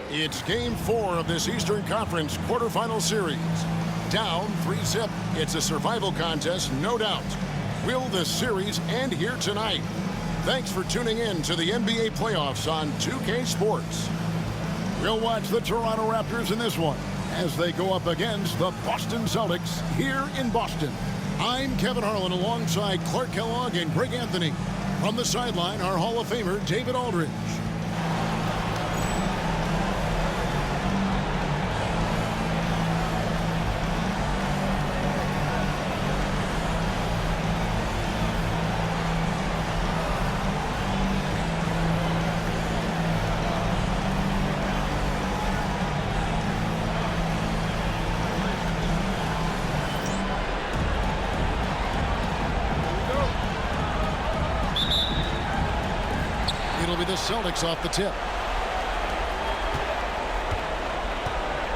It's Game 4 of this Eastern Conference quarterfinal series. Down 3-zip. It's a survival contest, no doubt. Will the series end here tonight? Thanks for tuning in to the NBA playoffs on 2K Sports. We'll watch the Toronto Raptors in this one as they go up against the Boston Celtics here in Boston. I'm Kevin Harlan alongside Clark Kellogg and Greg Anthony. From the sideline, our Hall of Famer, David Aldridge. It'll be the Celtics off the tip.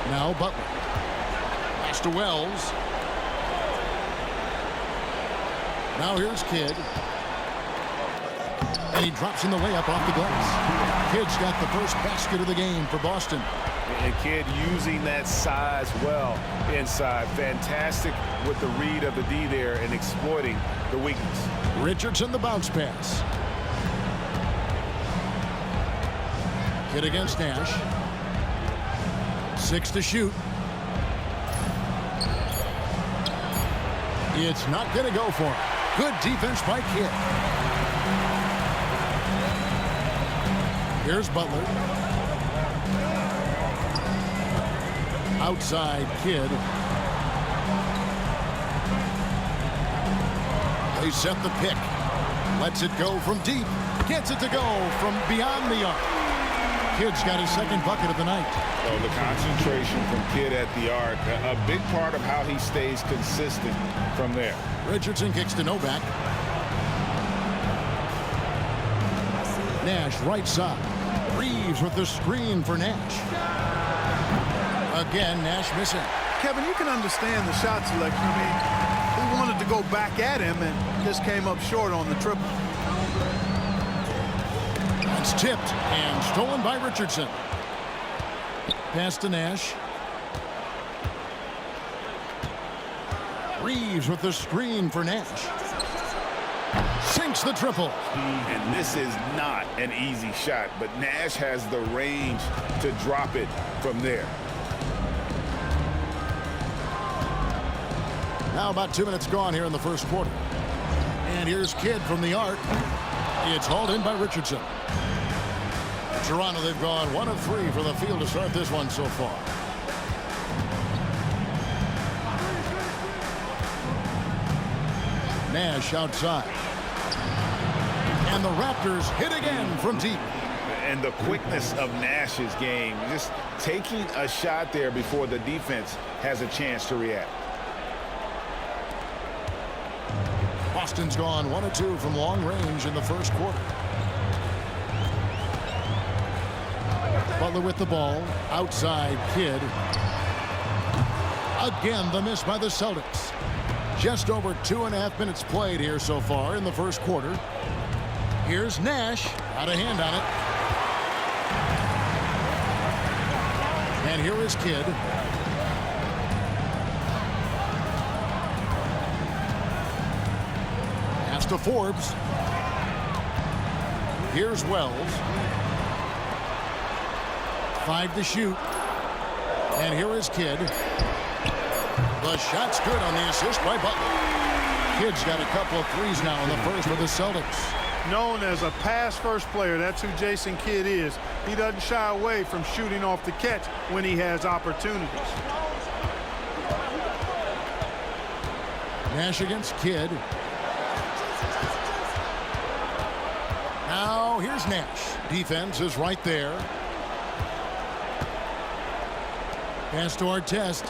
Now Butler. Pass to Wells. Now here's Kidd. And he drops in the layup off the glass. Kidd's got the first basket of the game for Boston. And Kidd using that size well inside. Fantastic with the read of the D there and exploiting the weakness. Richardson the bounce pass. Kidd against Nash. 6 to shoot. It's not going to go for him. Good defense by Kidd. Here's Butler. Outside Kidd. They set the pick. Lets it go from deep. Gets it to go from beyond the arc. Kidd's got his second bucket of the night. Oh, the concentration from Kidd at the arc, a big part of how he stays consistent from there. Richardson kicks to Novak. Nash right side. Reeves with the screen for Nash. Again, Nash missing. Kevin, you can understand the shot selection. I mean, he wanted to go back at him and just came up short on the triple. It's tipped and stolen by Richardson. Pass to Nash. Reeves with the screen for Nash. Sinks the triple. And this is not an easy shot, but Nash has the range to drop it from there. Now about 2 minutes gone here in the first quarter. And here's Kidd from the arc. It's hauled in by Richardson. Toronto, they've gone 1 of 3 for the field to start this one so far. Nash outside. And the Raptors hit again from deep. And the quickness of Nash's game, just taking a shot there before the defense has a chance to react. Boston's gone 1 of 2 from long range in the first quarter. Butler with the ball. Outside Kidd. Again, the miss by the Celtics. Just over 2.5 minutes played here so far in the first quarter. Here's Nash. Out of hand on it. And here is Kidd. Pass to Forbes. Here's Wells. 5 to shoot. And here is Kidd. The shot's good on the assist by Butler. Kidd's got a couple of threes now in the first for the Celtics. Known as a pass-first player, that's who Jason Kidd is. He doesn't shy away from shooting off the catch when he has opportunities. Nash against Kidd. Now here's Nash. Defense is right there. Pass to Artest.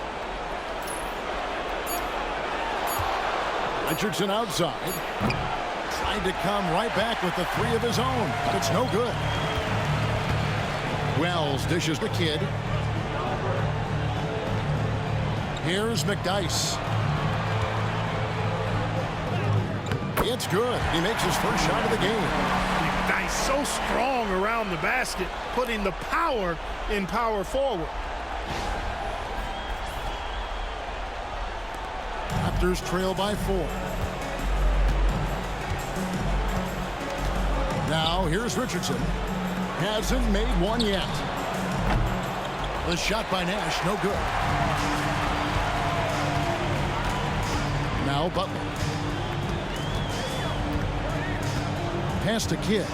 Richardson outside. Tried to come right back with the 3 of his own, but it's no good. Wells dishes the Kidd. Here's McDyess. It's good. He makes his first shot of the game. Nice He's so strong around the basket, putting the power in power forward. Raptors trail by 4. Now here's Richardson. Hasn't made one yet. The shot by Nash, no good. Now Butler. Pass to Kidd.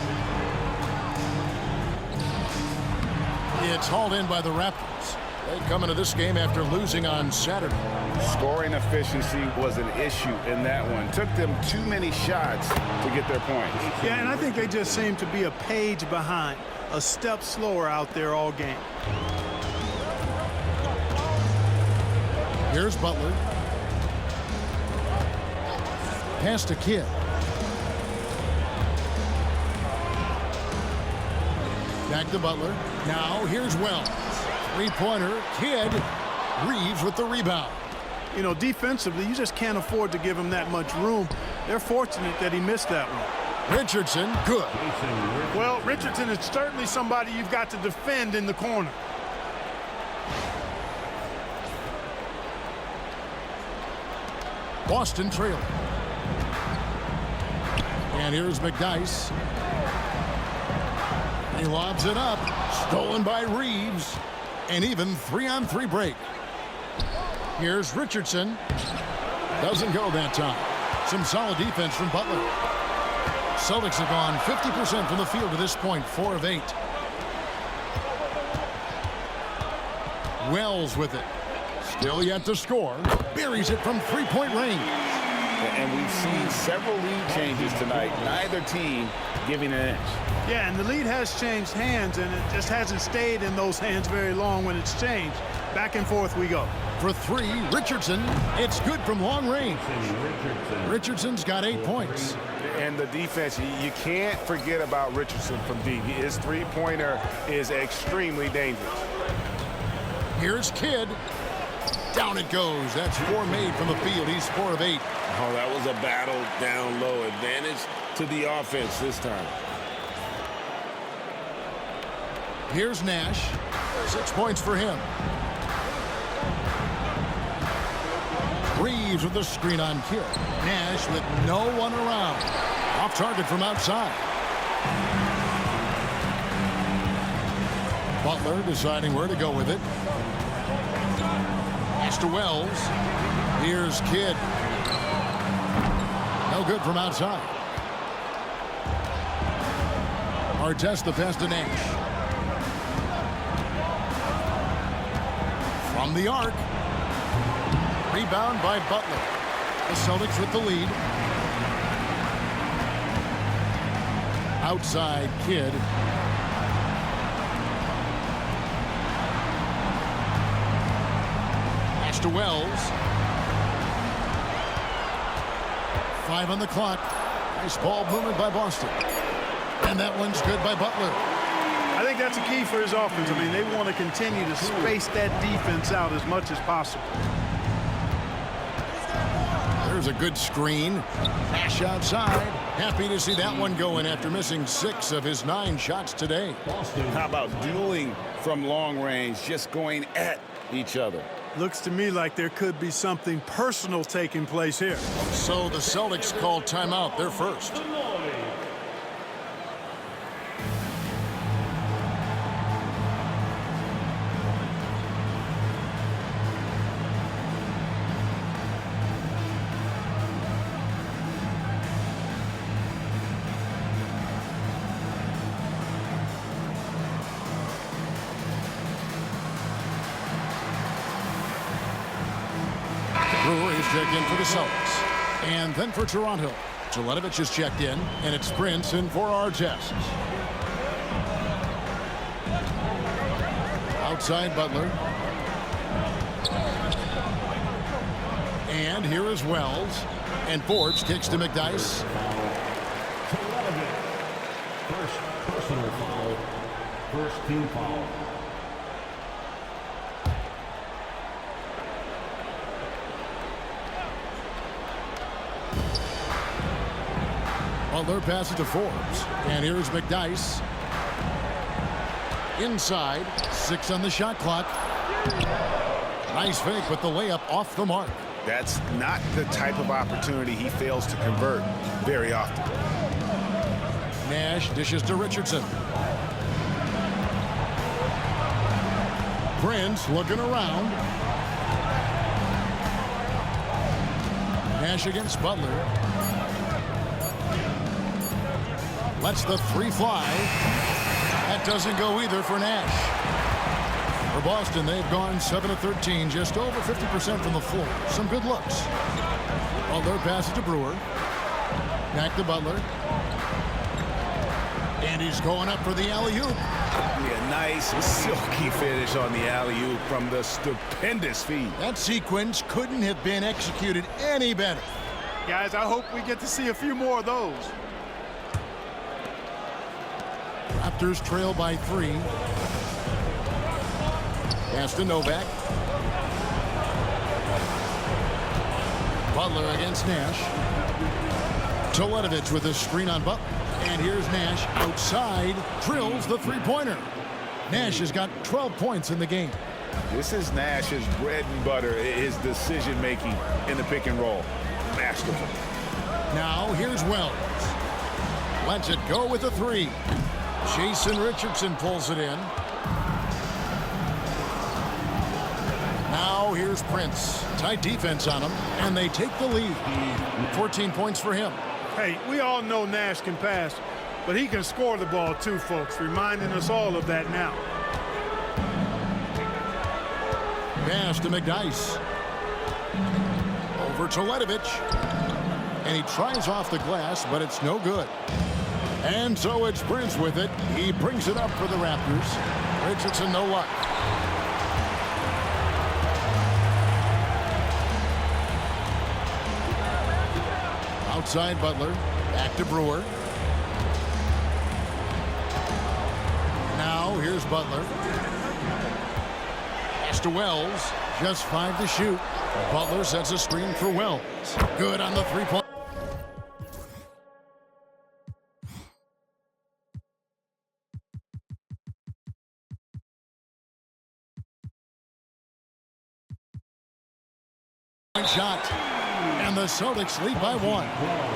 It's hauled in by the Raptors. They come into this game after losing on Saturday. Scoring efficiency was an issue in that one. Took them too many shots to get their points. Yeah, and I think they just seem to be a page behind, a step slower out there all game. Here's Butler. Pass to Kidd. Back to Butler. Now here's Wells. Three-pointer. Kidd. Reeves with the rebound. You know, defensively, you just can't afford to give him that much room. They're fortunate that he missed that one. Richardson, good. Well, Richardson is certainly somebody you've got to defend in the corner. Boston trailing. And here's McDyess. He lobs it up. Stolen by Reeves. And even 3-on-3 break. Here's Richardson. Doesn't go that time. Some solid defense from Butler. Celtics have gone 50% from the field to this point, 4 of 8. Wells with it. Still yet to score. Buries it from three-point range. And we've seen several lead changes tonight. Neither team giving an inch. Yeah, and the lead has changed hands, and it just hasn't stayed in those hands very long when it's changed. Back and forth we go. For 3, Richardson. It's good from long range. Richardson's got 8 points. And the defense, you can't forget about Richardson from deep. His three-pointer is extremely dangerous. Here's Kidd. Down it goes. That's 4 made from the field. He's 4 of 8. Oh, that was a battle down low. Advantage to the offense this time. Here's Nash. 6 points for him. Reeves with the screen on Kidd. Nash with no one around. Off target from outside. Butler deciding where to go with it. Pass to Wells. Here's Kidd. No good from outside. Artest the pass to Nash. From the arc. Rebound by Butler. The Celtics with the lead. Outside Kidd. Pass to Wells. 5 on the clock. Nice ball movement by Boston. And that one's good by Butler. I think that's a key for his offense. I mean, they want to continue to space that defense out as much as possible. There's a good screen. Nash outside. Happy to see that one going after missing 6 of his 9 shots today. How about dueling from long range, just going at each other? Looks to me like there could be something personal taking place here. So the Celtics called timeout. They're first. Brewer is checked in for the Celtics. And then for Toronto, Jelenovic is checked in, and it's Brinson for Artest. Outside Butler. And here is Wells. And Forbes kicks to McDyess. First personal foul. First team foul. Butler passes to Forbes. And here's McDyess. Inside. 6 on the shot clock. Nice fake, but the layup off the mark. That's not the type of opportunity he fails to convert very often. Nash dishes to Richardson. Prince looking around. Nash against Butler. Lets the 3 fly. That doesn't go either for Nash. For Boston, they've gone 7 of 13, just over 50% from the floor. Some good looks. Butler passes to Brewer. Back to Butler. And he's going up for the alley-oop. Yeah, nice silky finish on the alley-oop from the stupendous feed. That sequence couldn't have been executed any better. Guys, I hope we get to see a few more of those. Raptors trail by 3. Pass to Novak. Butler against Nash. Teletovic with a screen on Butler. And here's Nash outside. Drills the 3-pointer. Nash has got 12 points in the game. This is Nash's bread and butter, his decision-making in the pick and roll. Masterful. Now here's Wells. Lets it go with a 3. Jason Richardson pulls it in. Now here's Prince. Tight defense on him, and they take the lead. 14 points for him. Hey, we all know Nash can pass, but he can score the ball too, folks, reminding us all of that now. Pass to McDyess. Over to Teletovic. And he tries off the glass, but it's no good. And so it's Prince with it. He brings it up for the Raptors. Richardson, no luck. Outside Butler. Back to Brewer. Now here's Butler. Pass to Wells. Just 5 to shoot. Butler sets a screen for Wells. Good on the 3-point. Shot. And the Celtics lead by 1.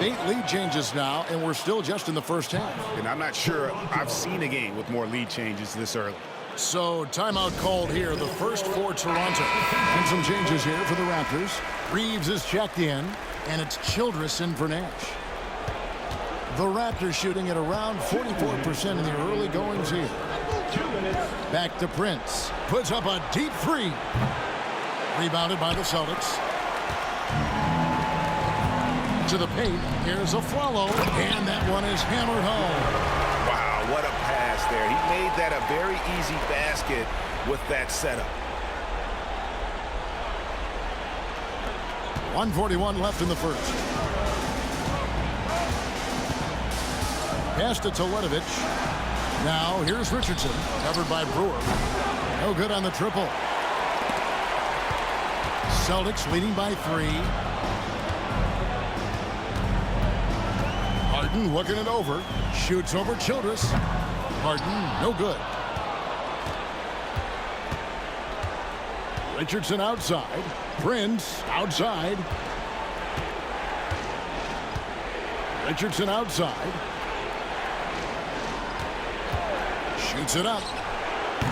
8 lead changes now, and we're still just in the first half. And I'm not sure I've seen a game with more lead changes this early. So timeout called here, the first for Toronto. And some changes here for the Raptors. Reeves is checked in, and it's Childress in for Nash. The Raptors shooting at around 44% in the early goings here. Back to Prince. Puts up a deep 3. Rebounded by the Celtics. To the paint. Here's a follow, and that one is hammered home. Wow, what a pass there. He made that a very easy basket with that setup. 1:41 left in the first. Pass to Teletovic. Now here's Richardson, covered by Brewer. No good on the triple. Celtics leading by 3. Harden looking it over. Shoots over Childress. Harden, no good. Richardson outside. Prince outside. Richardson outside. Shoots it up.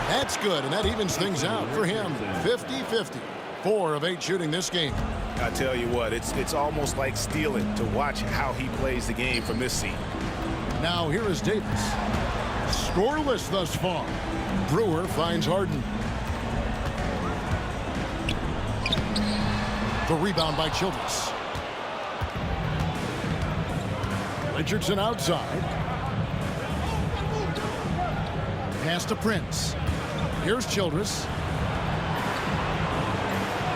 That's good, and that evens things out for him. 50-50. 4 of 8 shooting this game. I tell you what, it's almost like stealing to watch how he plays the game from this seat. Now here is Davis. Scoreless thus far. Brewer finds Harden. The rebound by Childress. Richardson outside. Pass to Prince. Here's Childress.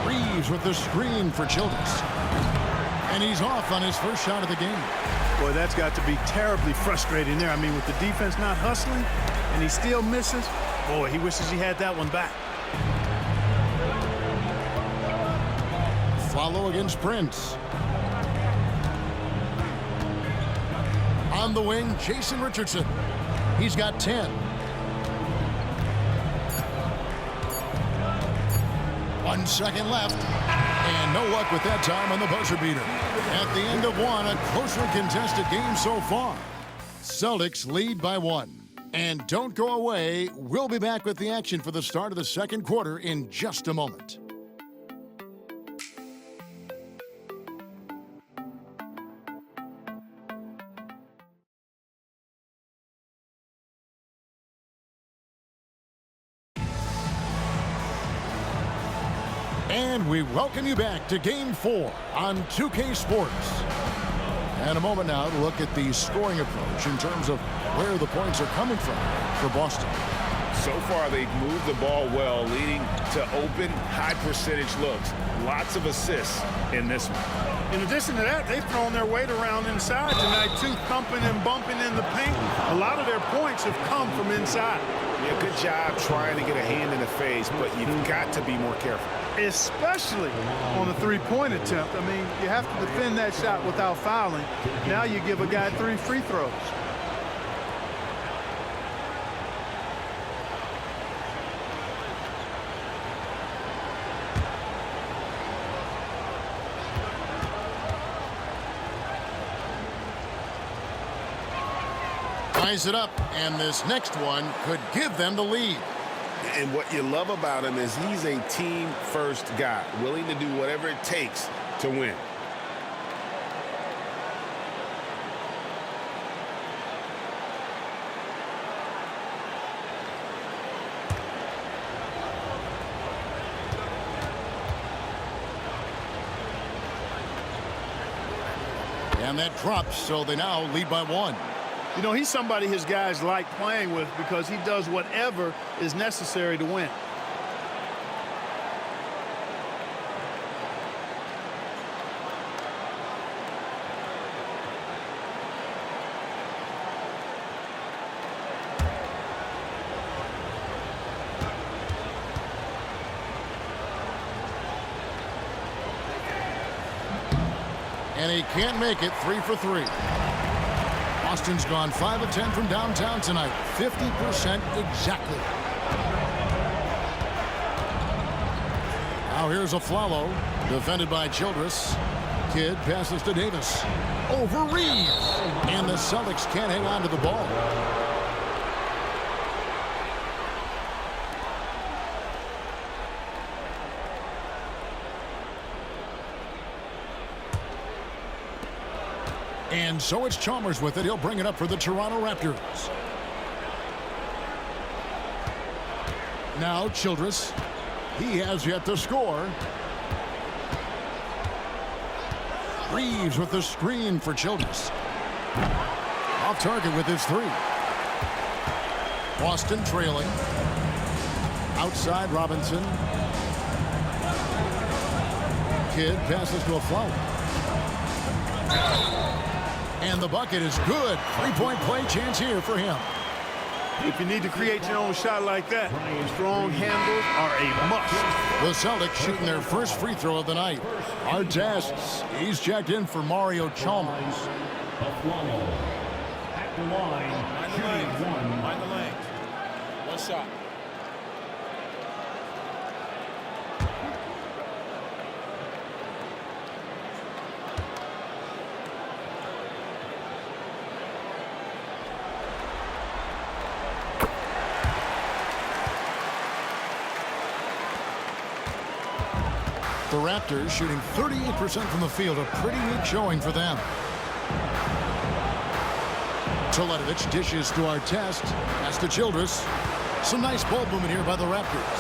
Reeves with the screen for Childress. And he's off on his first shot of the game. Boy, that's got to be terribly frustrating there. I mean, with the defense not hustling and he still misses, boy, he wishes he had that one back. Follow against Prince. On the wing, Jason Richardson. He's got 10. 1 second left. And no luck with that time on the buzzer beater. At the end of one, a closely contested game so far. Celtics lead by 1. And don't go away. We'll be back with the action for the start of the second quarter in just a moment. And we welcome you back to Game 4 on 2K Sports. And a moment now to look at the scoring approach in terms of where the points are coming from for Boston. So far, they've moved the ball well, leading to open, high-percentage looks. Lots of assists in this one. In addition to that, they've thrown their weight around inside tonight, too, thumping and bumping in the paint. A lot of their points have come from inside. Yeah, good job trying to get a hand in the face, but you've got to be more careful. Especially on the three-point attempt. I mean, you have to defend that shot without fouling. Now you give a guy 3 free throws. Ties it up, and this next one could give them the lead. And what you love about him is he's a team-first guy, willing to do whatever it takes to win. And that drops, so they now lead by 1. You know, he's somebody his guys like playing with because he does whatever is necessary to win. And he can't make it. 3 for 3. Boston's gone 5 of 10 from downtown tonight. 50% exactly. Now here's a Flalo, defended by Childress. Kidd passes to Davis. Over Reeves. And the Celtics can't hang on to the ball. And so it's Chalmers with it. He'll bring it up for the Toronto Raptors. Now Childress. He has yet to score. Reeves with the screen for Childress. Off target with his 3. Boston trailing. Outside Robinson. Kidd passes to a Flower. And the bucket is good. 3-point play chance here for him. If you need to create your own shot like that, strong handles are a must. The Celtics shooting their first free throw of the night. Our tests. He's checked in for Mario Chalmers. At the line, shooting 1. Mind the lane. One shot. The Raptors shooting 38% from the field. A pretty weak showing for them. Teletovic dishes to our test. Pass to Childress. Some nice ball movement here by the Raptors.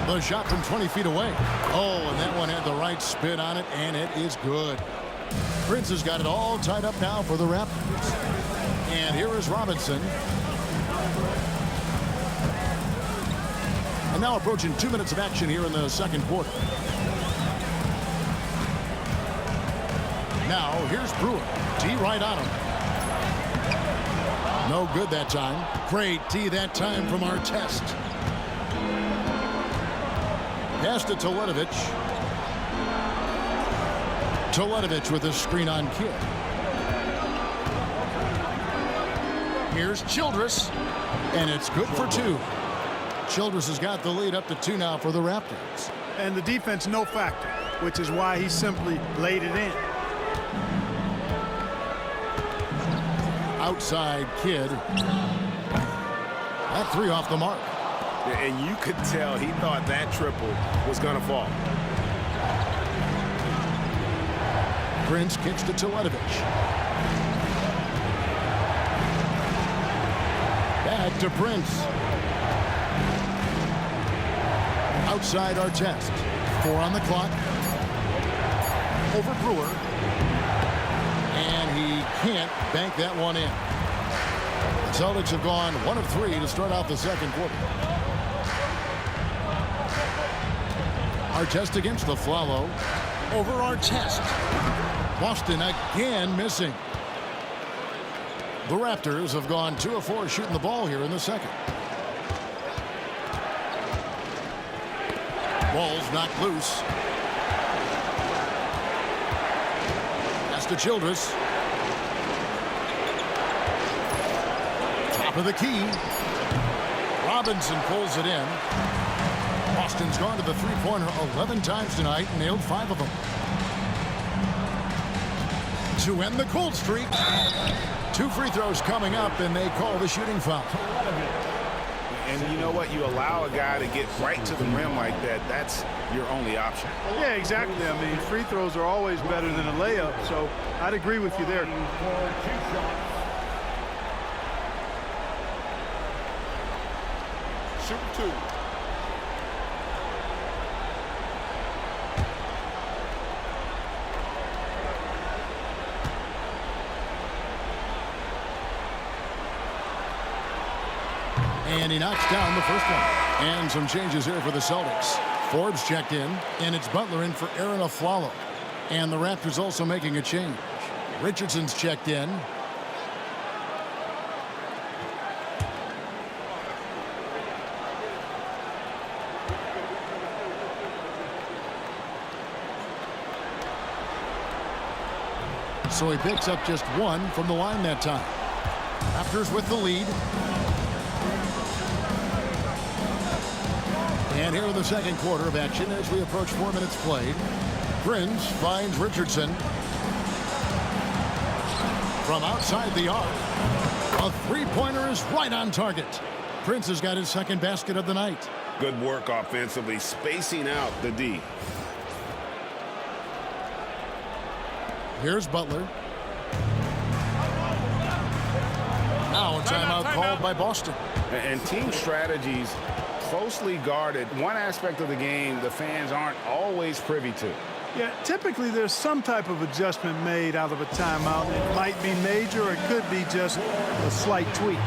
The shot from 20 feet away. Oh, and that one had the right spin on it, and it is good. Prince has got it all tied up now for the Raptors. And here is Robinson. And now approaching 2 minutes of action here in the second quarter. Now here's Brewer. D right on him. No good that time. Great D that time from our test. Pass to Teletovic. Teletovic with a screen on Kidd. Here's Childress, and it's good for 2. Childress has got the lead up to 2 now for the Raptors. And the defense no factor, which is why he simply laid it in. Outside Kidd. That 3 off the mark. And you could tell he thought that triple was going to fall. Prince kicks to Teletovic. Back to Prince. Outside Artest. 4 on the clock. Over Brewer. And he can't bank that one in. The Celtics have gone 1 of 3 to start out the second quarter. Artest against the Flalo. Over Artest. Boston again missing. The Raptors have gone 2 of 4 shooting the ball here in the second. Ball's knocked loose. Pass to Childress. Top of the key. Robinson pulls it in. Boston's gone to the three-pointer 11 times tonight and nailed 5 of them. To end the cold streak. 2 free throws coming up, and they call the shooting foul. And you know what? You allow a guy to get right to the rim like that. That's your only option. Yeah, exactly. I mean, free throws are always better than a layup, so I'd agree with you there. Shoot 2. And he knocks down the first one. And some changes here for the Celtics. Forbes checked in, and it's Butler in for Aaron Aflalo. And the Raptors also making a change. Richardson's checked in. So he picks up just 1 from the line that time. Raptors with the lead. And here in the second quarter of action as we approach 4 minutes played. Prince finds Richardson. From outside the arc. A three-pointer is right on target. Prince has got his second basket of the night. Good work offensively, spacing out the D. Here's Butler. Now a timeout called by Boston. And team strategies closely guarded. One aspect of the game the fans aren't always privy to. Yeah, typically there's some type of adjustment made out of a timeout. It might be major or it could be just a slight tweak.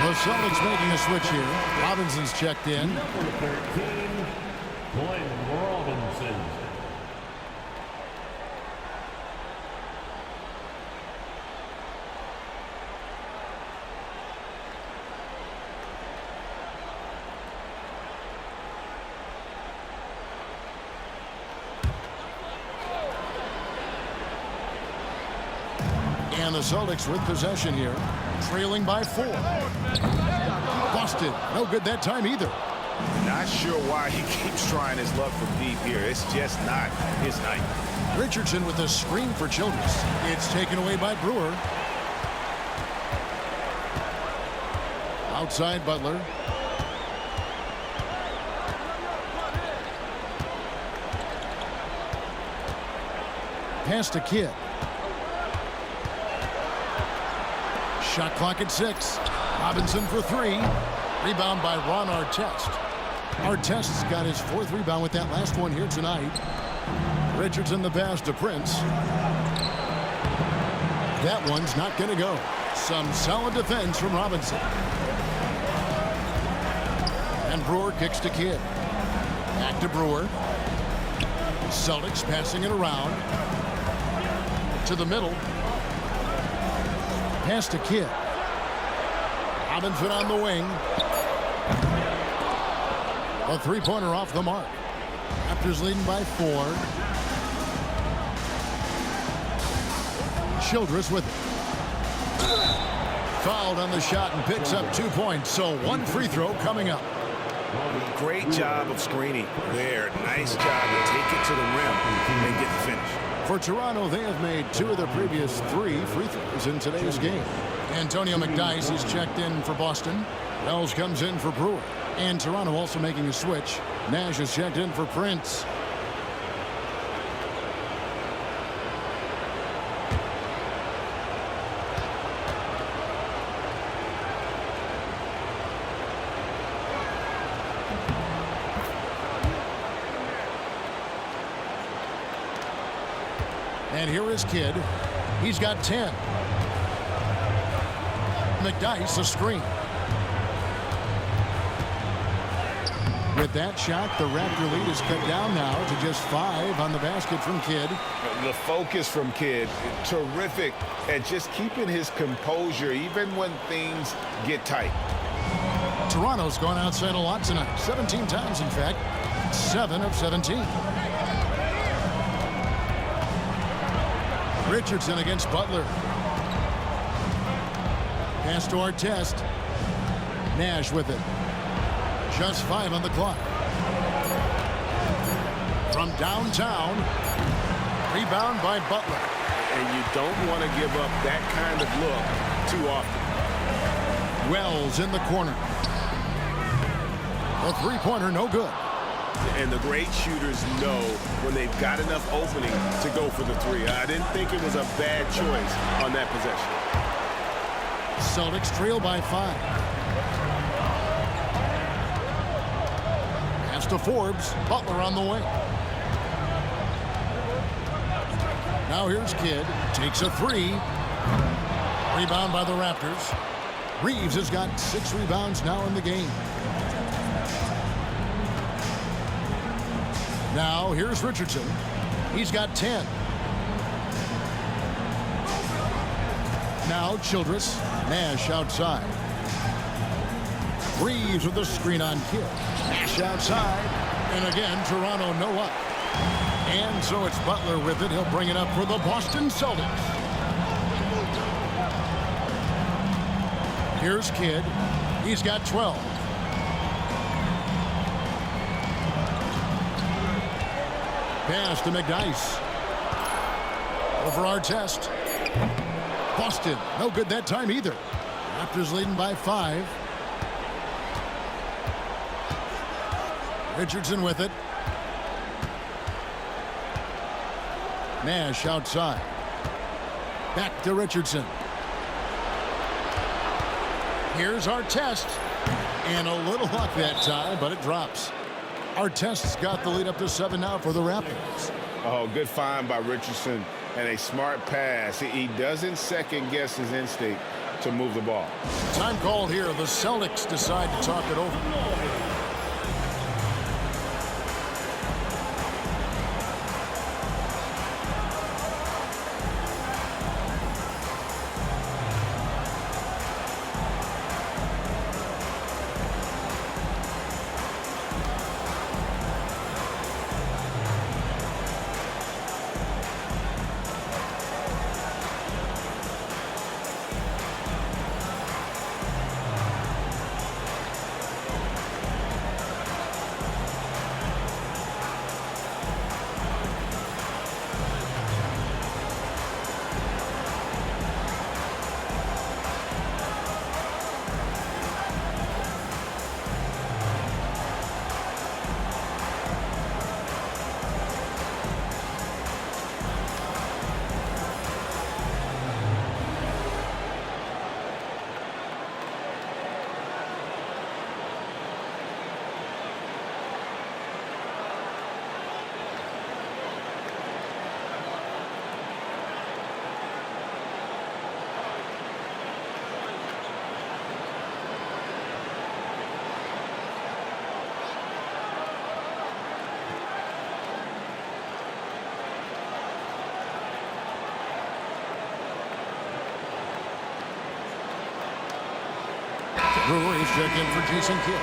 The Celtics making a switch here. Robinson's checked in. Number 13, Glenn Robinson. And the Celtics with possession here, trailing by 4. Busted. No good that time either. Not sure why he keeps trying his luck from deep here. It's just not his night. Richardson with a screen for Childress. It's taken away by Brewer. Outside Butler. Pass to Kidd. Shot clock at 6. Robinson for 3. Rebound by Ron Artest. Artest's got his 4th rebound with that last one here tonight. Richardson the pass to Prince. That one's not going to go. Some solid defense from Robinson. And Brewer kicks to Kidd. Back to Brewer. Celtics passing it around. To the middle. Pass to Kidd. Robinson on the wing. A 3-pointer off the mark. Raptors leading by 4. Childress with it. Fouled on the shot and picks up 2 points. So 1 free throw coming up. Great job of screening there. Nice job to take it to the rim and get the finish. For Toronto, they have made 2 of their previous 3 free throws in today's game. Antonio McDyess is checked in for Boston. Wells comes in for Brewer. And Toronto also making a switch. Nash is checked in for Prince. And here is Kidd. He's got 10. McDyess a screen. With that shot, the Raptor lead is cut down now to just 5 on the basket from Kidd. The focus from Kidd, terrific at just keeping his composure even when things get tight. Toronto's gone outside a lot tonight. 17 times, in fact. 7 of 17. Richardson against Butler. Pass to Artest. Nash with it. Just 5 on the clock. From downtown. Rebound by Butler. And you don't want to give up that kind of look too often. Wells in the corner. A 3-pointer, no good. And the great shooters know when they've got enough opening to go for the 3. I didn't think it was a bad choice on that possession. Celtics trail by 5. Pass to Forbes. Butler on the wing. Now here's Kidd. Takes a 3. Rebound by the Raptors. Reeves has got 6 rebounds now in the game. Now here's Richardson. He's got 10. Now Childress. Nash outside. Reeves with the screen on Kidd. Nash outside. And again, Toronto no up. And so it's Butler with it. He'll bring it up for the Boston Celtics. Here's Kidd. He's got 12. Pass to McDyess. Over Artest. Busted. No good that time either. Raptors leading by 5. Richardson with it. Nash outside. Back to Richardson. Here's Artest. And a little luck that time, but it drops. Artest's got the lead up to 7 now for the Raptors. Oh, good find by Richardson and a smart pass. He doesn't second guess his instinct to move the ball. Time called here. The Celtics decide to talk it over. Brewers check in for Jason Kidd.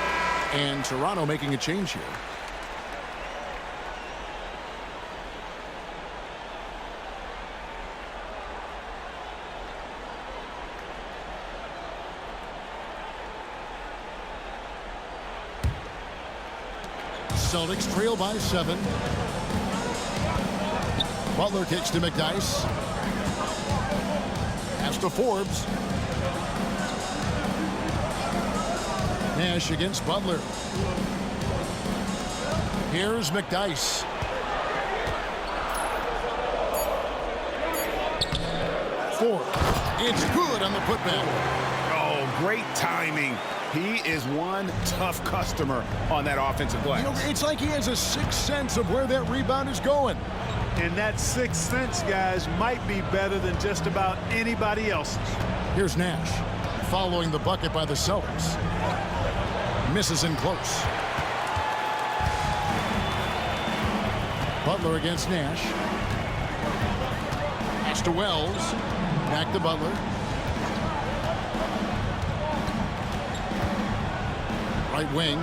And Toronto making a change here. Celtics trail by 7. Butler kicks to McDyess. Pass to Forbes. Nash against Butler. Here's McDyess. Forbes. It's good on the putback. Oh, great timing. He is one tough customer on that offensive glass. You know, it's like he has a sixth sense of where that rebound is going. And that sixth sense, guys, might be better than just about anybody else's. Here's Nash following the bucket by the Celtics. Misses in close. Butler against Nash. Pass to Wells. Back to Butler. Right wing.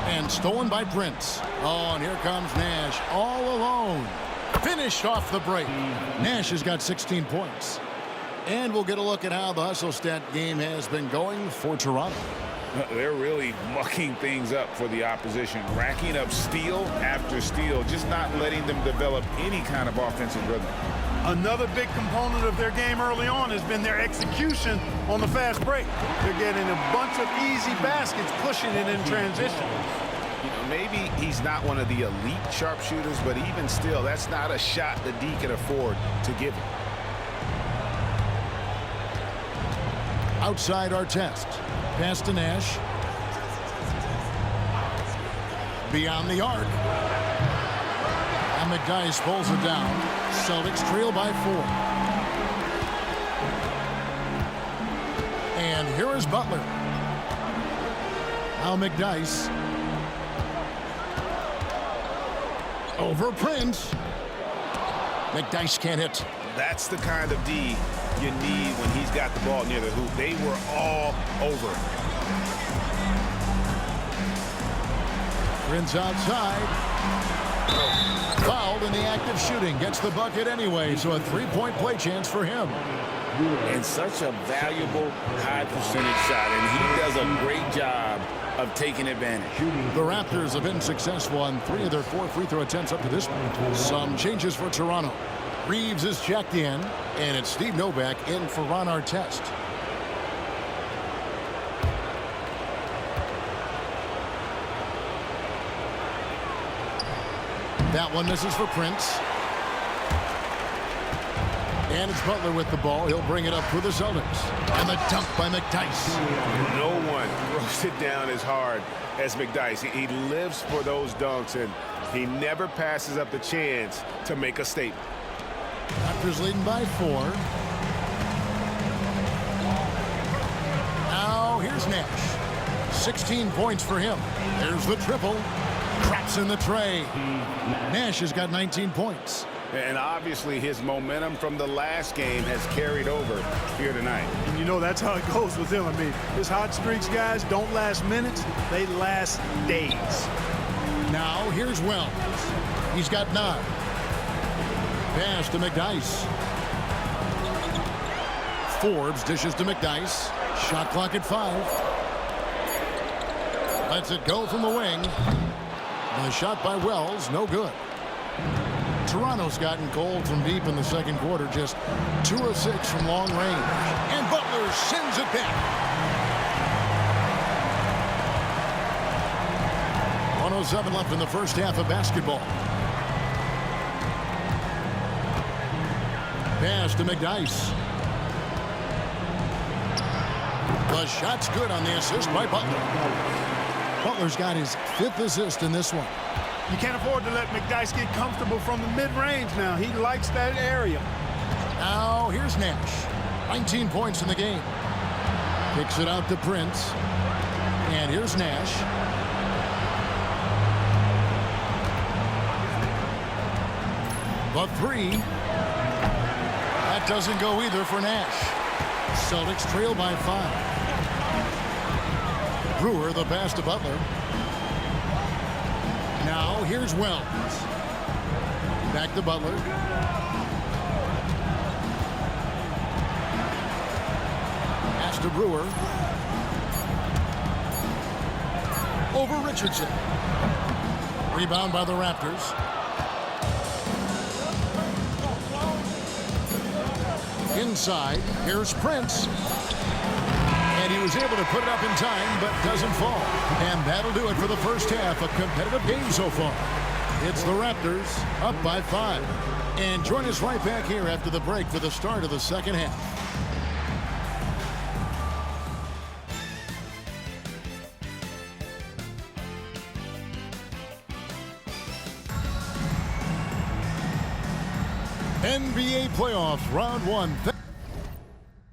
And stolen by Prince. Oh, and here comes Nash all alone. Finished off the break. Nash has got 16 points. And we'll get a look at how the hustle stat game has been going for Toronto. They're really mucking things up for the opposition, racking up steal after steal, just not letting them develop any kind of offensive rhythm. Another big component of their game early on has been their execution on the fast break. They're getting a bunch of easy baskets, pushing it in transition. You know, maybe he's not one of the elite sharpshooters, but even still, that's not a shot that D can afford to give him. Outside our test. Pass to Nash. Beyond the arc. And McDyess pulls it down. Celtics trail by 4. And here is Butler. Now McDyess. Over Prince. McDyess can't hit. That's the kind of D you need when he's got the ball near the hoop. They were all over it. Prince outside. Fouled in the act of shooting. Gets the bucket anyway, so a three-point play chance for him. And such a valuable high percentage shot, and he does a great job of taking advantage. The Raptors have been successful on 3 of their 4 free throw attempts up to this point. Some changes for Toronto. Reeves is checked in, and it's Steve Novak in for Ron Artest. That one misses for Prince. And it's Butler with the ball. He'll bring it up for the Celtics. And the dunk by McDyess. No one throws it down as hard as McDyess. He lives for those dunks, and he never passes up the chance to make a statement. Raptors leading by 4. Now here's Nash. 16 points for him. There's the triple. Traps in the tray. Nash has got 19 points. And obviously his momentum from the last game has carried over here tonight. And you know that's how it goes with him. I mean, his hot streaks, guys, don't last minutes. They last days. Now here's Wells. He's got 9. Pass to McDyess. Forbes dishes to McDyess. Shot clock at 5. Lets it go from the wing. The shot by Wells, no good. Toronto's gotten cold from deep in the second quarter, just 2 of 6 from long range. And Butler sends it back. 1:07 left in the first half of basketball. Pass to McDyess. The shot's good on the assist by Butler. Butler's got his 5th assist in this one. You can't afford to let McDyess get comfortable from the mid-range now. He likes that area. Now here's Nash. 19 points in the game. Kicks it out to Prince. And here's Nash. But 3. That doesn't go either for Nash. Celtics trail by 5. Brewer, the pass to Butler. Now here's Wells. Back to Butler. Pass to Brewer. Over Richardson. Rebound by the Raptors. Inside, here's Prince. And he was able to put it up in time, but doesn't fall. And that'll do it for the first half. A competitive game so far. It's the Raptors up by 5. And join us right back here after the break for the start of the second half. NBA playoffs, round 1.